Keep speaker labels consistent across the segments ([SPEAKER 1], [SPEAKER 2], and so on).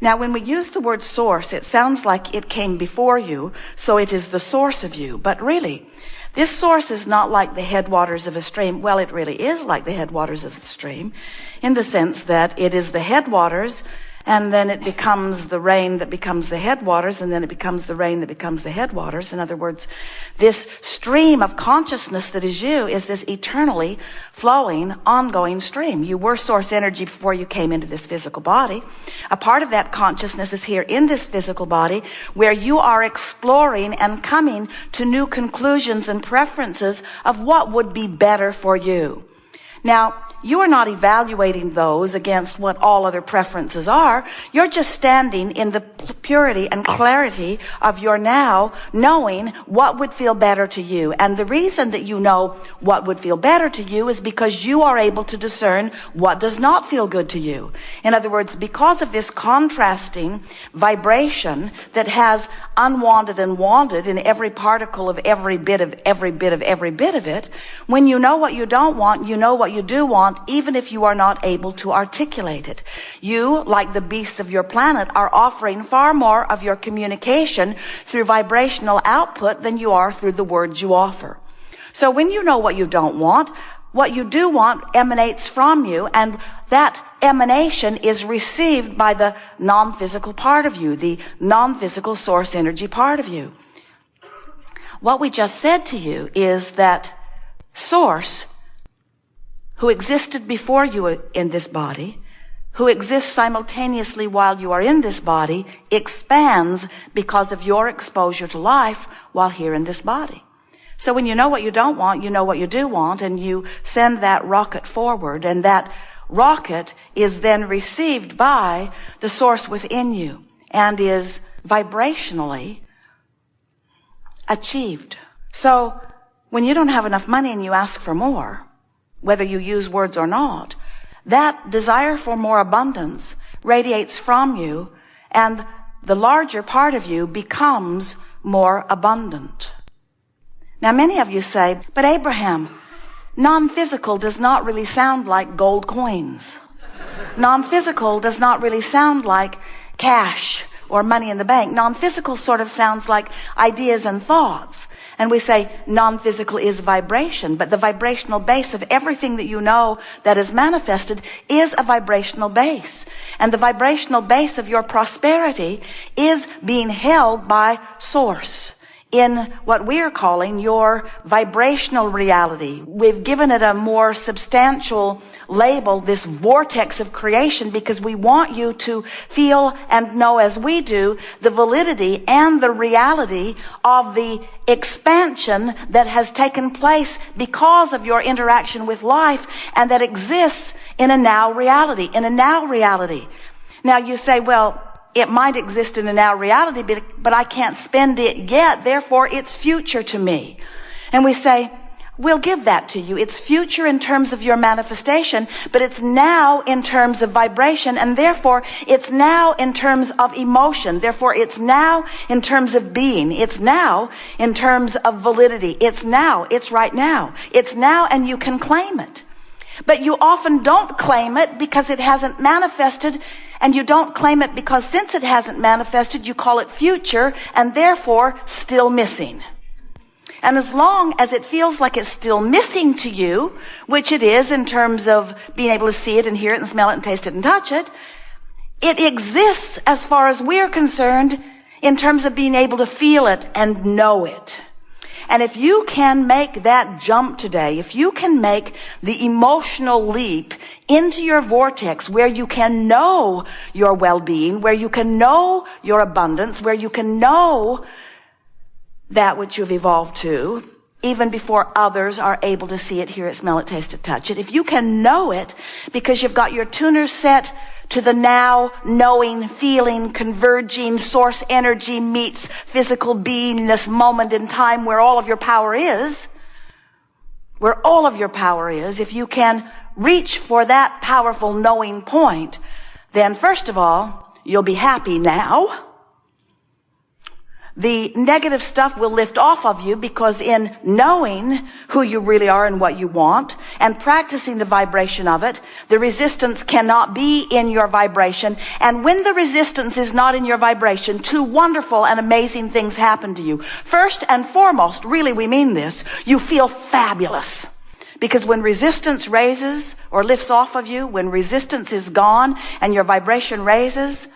[SPEAKER 1] Now, when we use the word source, it sounds like it came before you, so it is the source of you. But really, this source is not like the headwaters of a stream. Well, it really is like the headwaters of the stream, in the sense that it is the headwaters, and then it becomes the rain that becomes the headwaters, and then it becomes the rain that becomes the headwaters. In other words, this stream of consciousness that is you is this eternally flowing, ongoing stream. You were source energy before you came into this physical body. A part of that consciousness is here in this physical body, where you are exploring and coming to new conclusions and preferences of what would be better for you. Now, you are not evaluating those against what all other preferences are. You're just standing in the purity and clarity of your now knowing what would feel better to you. And the reason that you know what would feel better to you is because you are able to discern what does not feel good to you. In other words, because of this contrasting vibration that has unwanted and wanted in every particle of every bit of it, when you know what you don't want, you know what you do want, even if you are not able to articulate it. You, like the beasts of your planet, are offering far more of your communication through vibrational output than you are through the words you offer. So when you know what you don't want, what you do want emanates from you, and that emanation is received by the non-physical part of you, the non-physical source energy part of you. What we just said to you is that Source, who existed before you in this body, who exists simultaneously while you are in this body, expands because of your exposure to life while here in this body. So when you know what you don't want, you know what you do want, and you send that rocket forward, and that rocket is then received by the source within you and is vibrationally achieved. So when you don't have enough money and you ask for more, whether you use words or not, that desire for more abundance radiates from you, and the larger part of you becomes more abundant. Now, many of you say, but Abraham, non-physical does not really sound like gold coins. Non-physical does not really sound like cash or money in the bank. Non-physical sort of sounds like ideas and thoughts. And we say non-physical is vibration, but the vibrational base of everything that you know that is manifested is a vibrational base. And the vibrational base of your prosperity is being held by Source in what we are calling your vibrational reality. We've given it a more substantial label, this vortex of creation, because we want you to feel and know, as we do, the validity and the reality of the expansion that has taken place because of your interaction with life, and that exists in a now reality, Now you say, well, it might exist in a now reality, but I can't spend it yet, therefore it's future to me. And we say, we'll give that to you. It's future in terms of your manifestation, but it's now in terms of vibration, and therefore it's now in terms of emotion. Therefore it's now in terms of being. It's now in terms of validity. It's now. It's right now. It's now, and you can claim it. But you often don't claim it because it hasn't manifested, and you don't claim it because since it hasn't manifested, you call it future, and therefore still missing. And as long as it feels like it's still missing to you, which it is in terms of being able to see it and hear it and smell it and taste it and touch it, it exists as far as we're concerned in terms of being able to feel it and know it. And if you can make that jump today, if you can make the emotional leap into your vortex where you can know your well-being, where you can know your abundance, where you can know that which you've evolved to, even before others are able to see it, hear it, smell it, taste it, touch it. If you can know it because you've got your tuner set to the now knowing, feeling, converging source energy meets physical beingness moment in time where all of your power is, if you can reach for that powerful knowing point, then first of all, you'll be happy now. The negative stuff will lift off of you, because in knowing who you really are and what you want and practicing the vibration of it, the resistance cannot be in your vibration. And when the resistance is not in your vibration, two wonderful and amazing things happen to you. First and foremost, really we mean this, you feel fabulous. Because when resistance raises or lifts off of you, when resistance is gone and your vibration raises,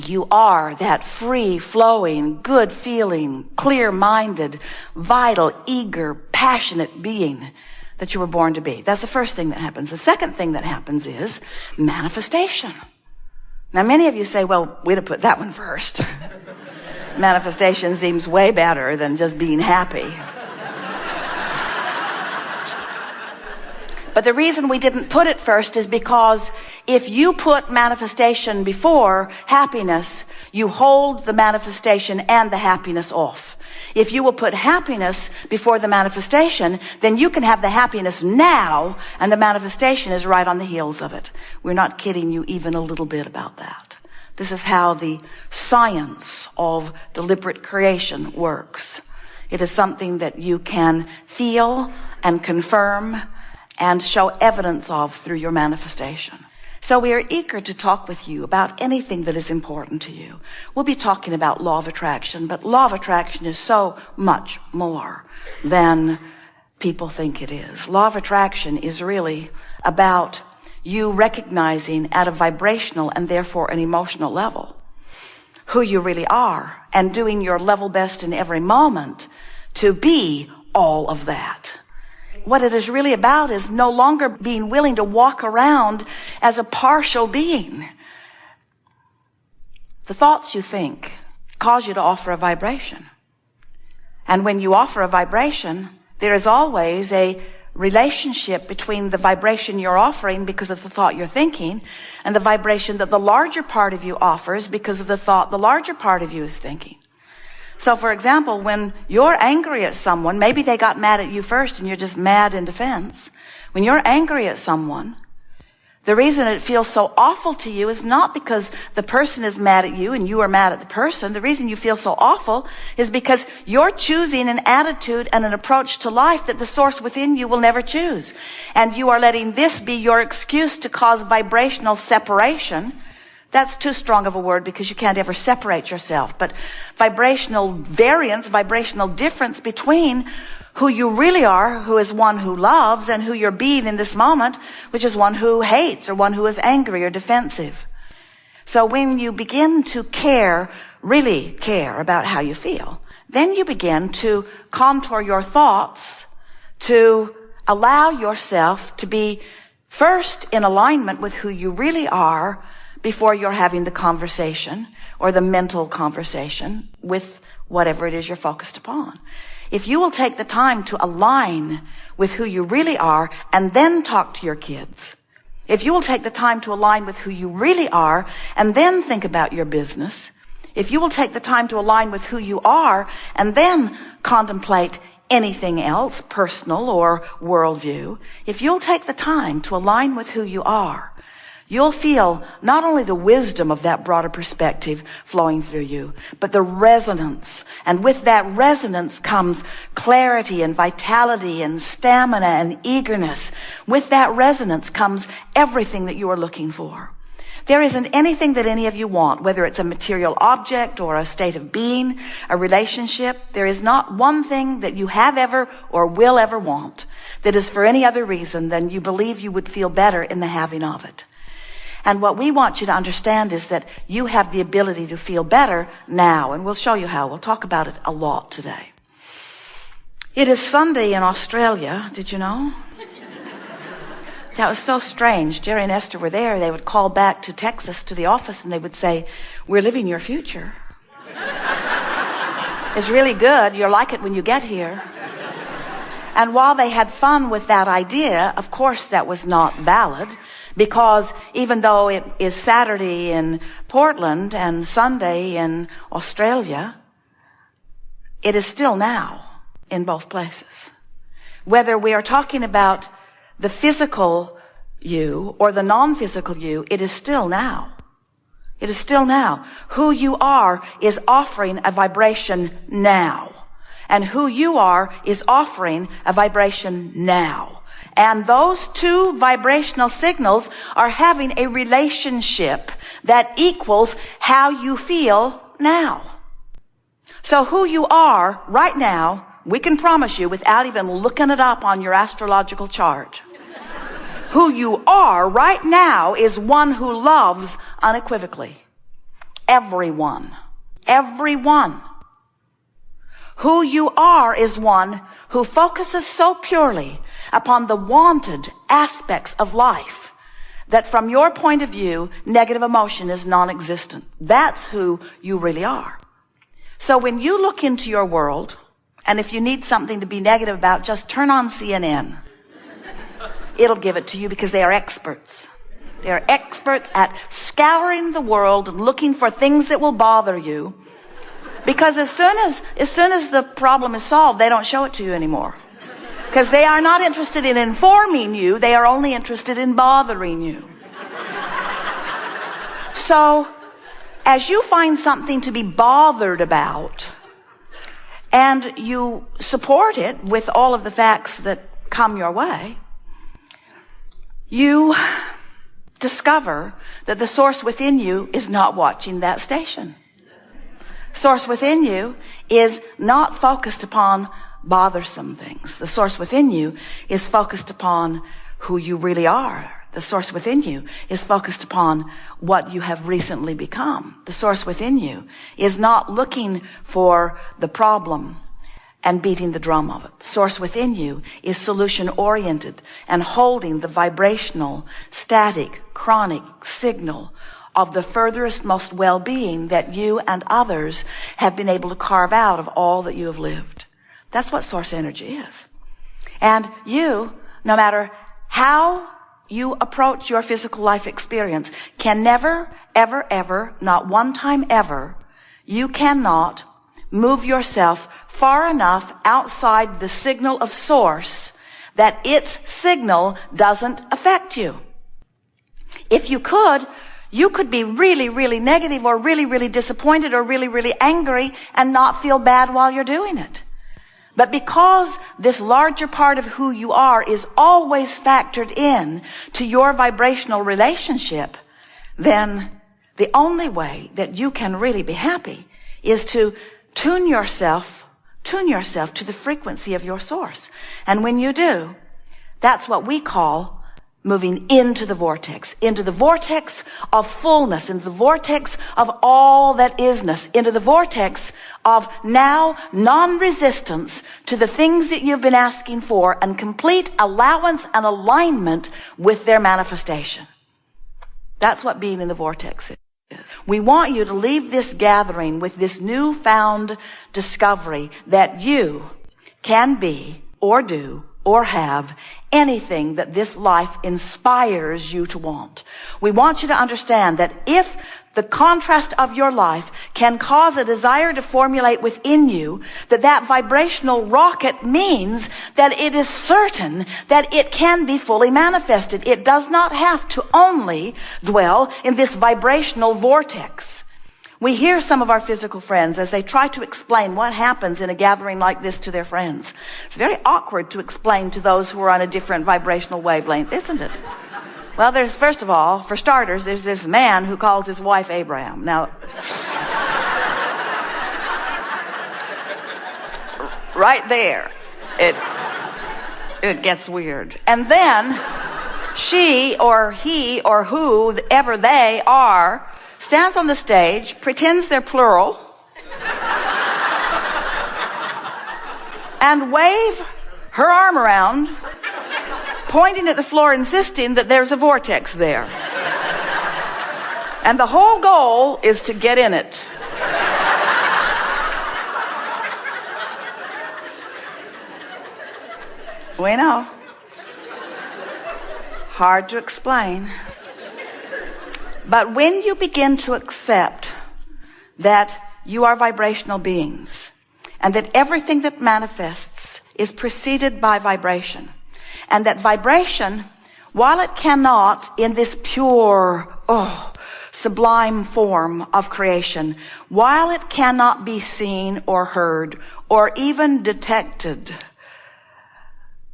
[SPEAKER 1] you are that free-flowing, good-feeling, clear-minded, vital, eager, passionate being that you were born to be. That's the first thing that happens. The second thing that happens is manifestation. Now, many of you say, well, we'd have put that one first. Manifestation seems way better than just being happy. But the reason we didn't put it first is because if you put manifestation before happiness, you hold the manifestation and the happiness off. If you will put happiness before the manifestation, then you can have the happiness now, and the manifestation is right on the heels of it. We're not kidding you even a little bit about that. This is how the science of deliberate creation works. It is something that you can feel and confirm and show evidence of through your manifestation. So we are eager to talk with you about anything that is important to you. We'll be talking about law of attraction, but law of attraction is so much more than people think it is. Law of attraction is really about you recognizing at a vibrational and therefore an emotional level who you really are, and doing your level best in every moment to be all of that. What it is really about is no longer being willing to walk around as a partial being. The thoughts you think cause you to offer a vibration. And when you offer a vibration, there is always a relationship between the vibration you're offering because of the thought you're thinking and the vibration that the larger part of you offers because of the thought the larger part of you is thinking. So, for example, when you're angry at someone, maybe they got mad at you first and you're just mad in defense. When you're angry at someone, the reason it feels so awful to you is not because the person is mad at you and you are mad at the person. The reason you feel so awful is because you're choosing an attitude and an approach to life that the source within you will never choose. And you are letting this be your excuse to cause vibrational separation. That's too strong of a word because you can't ever separate yourself. But vibrational variance, vibrational difference between who you really are, who is one who loves, and who you're being in this moment, which is one who hates or one who is angry or defensive. So when you begin to care, really care about how you feel, then you begin to contour your thoughts to allow yourself to be first in alignment with who you really are before you're having the conversation or the mental conversation with whatever it is you're focused upon. If you will take the time to align with who you really are and then talk to your kids, if you will take the time to align with who you really are and then think about your business, if you will take the time to align with who you are and then contemplate anything else, personal or worldview, if you'll take the time to align with who you are, you'll feel not only the wisdom of that broader perspective flowing through you, but the resonance. And with that resonance comes clarity and vitality and stamina and eagerness. With that resonance comes everything that you are looking for. There isn't anything that any of you want, whether it's a material object or a state of being, a relationship. There is not one thing that you have ever or will ever want that is for any other reason than you believe you would feel better in the having of it. And what we want you to understand is that you have the ability to feel better now, and we'll show you how. We'll talk about it a lot today. It is Sunday in Australia, did you know? That was so strange. Jerry and Esther were there. They would call back to Texas to the office and they would say, "We're living your future. It's really good. You'll like it when you get here." And while they had fun with that idea, of course that was not valid, because even though it is Saturday in Portland and Sunday in Australia, it is still now in both places. Whether we are talking about the physical you or the non-physical you, it is still now. It is still now. Who you are is offering a vibration now. And who you are is offering a vibration now. And those two vibrational signals are having a relationship that equals how you feel now. So who you are right now, we can promise you without even looking it up on your astrological chart. Who you are right now is one who loves unequivocally. Everyone. Everyone. Who you are is one who focuses so purely upon the wanted aspects of life that from your point of view, negative emotion is non-existent. That's who you really are. So when you look into your world, and if you need something to be negative about, just turn on CNN. It'll give it to you because they are experts. They are experts at scouring the world and looking for things that will bother you. Because as soon as the problem is solved, they don't show it to you anymore. Because they are not interested in informing you, they are only interested in bothering you. So, as you find something to be bothered about, and you support it with all of the facts that come your way, you discover that the source within you is not watching that station. Source within you is not focused upon bothersome things. The source within you is focused upon who you really are. The source within you is focused upon what you have recently become. The source within you is not looking for the problem and beating the drum of it. The source within you is solution-oriented and holding the vibrational, static, chronic signal of the furthest, most well-being that you and others have been able to carve out of all that you have lived. That's what source energy is. And you, no matter how you approach your physical life experience, can never, ever, ever, not one time ever, you cannot move yourself far enough outside the signal of source that its signal doesn't affect you. If you could, you could be really, really negative or really, really disappointed or really, really angry and not feel bad while you're doing it. But because this larger part of who you are is always factored in to your vibrational relationship, then the only way that you can really be happy is to tune yourself to the frequency of your source. And when you do, that's what we call moving into the vortex of fullness, into the vortex of all that isness, into the vortex of now non-resistance to the things that you've been asking for and complete allowance and alignment with their manifestation. That's what being in the vortex is. We want you to leave this gathering with this newfound discovery that you can be or do or have anything that this life inspires you to want. We want you to understand that if the contrast of your life can cause a desire to formulate within you, that vibrational rocket means that it is certain that it can be fully manifested. It does not have to only dwell in this vibrational vortex. We hear some of our physical friends as they try to explain what happens in a gathering like this to their friends. It's very awkward to explain to those who are on a different vibrational wavelength, isn't it? Well, first of all, for starters, there's this man who calls his wife Abraham. Now, right there, it gets weird. And then she or he or whoever they are stands on the stage, pretends they're plural, and wave her arm around, pointing at the floor, insisting that there's a vortex there. And the whole goal is to get in it. We know. Hard to explain. But when you begin to accept that you are vibrational beings and that everything that manifests is preceded by vibration, and that vibration, while it cannot in this pure, sublime form of creation, while it cannot be seen or heard or even detected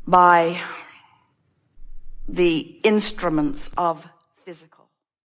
[SPEAKER 1] by the instruments of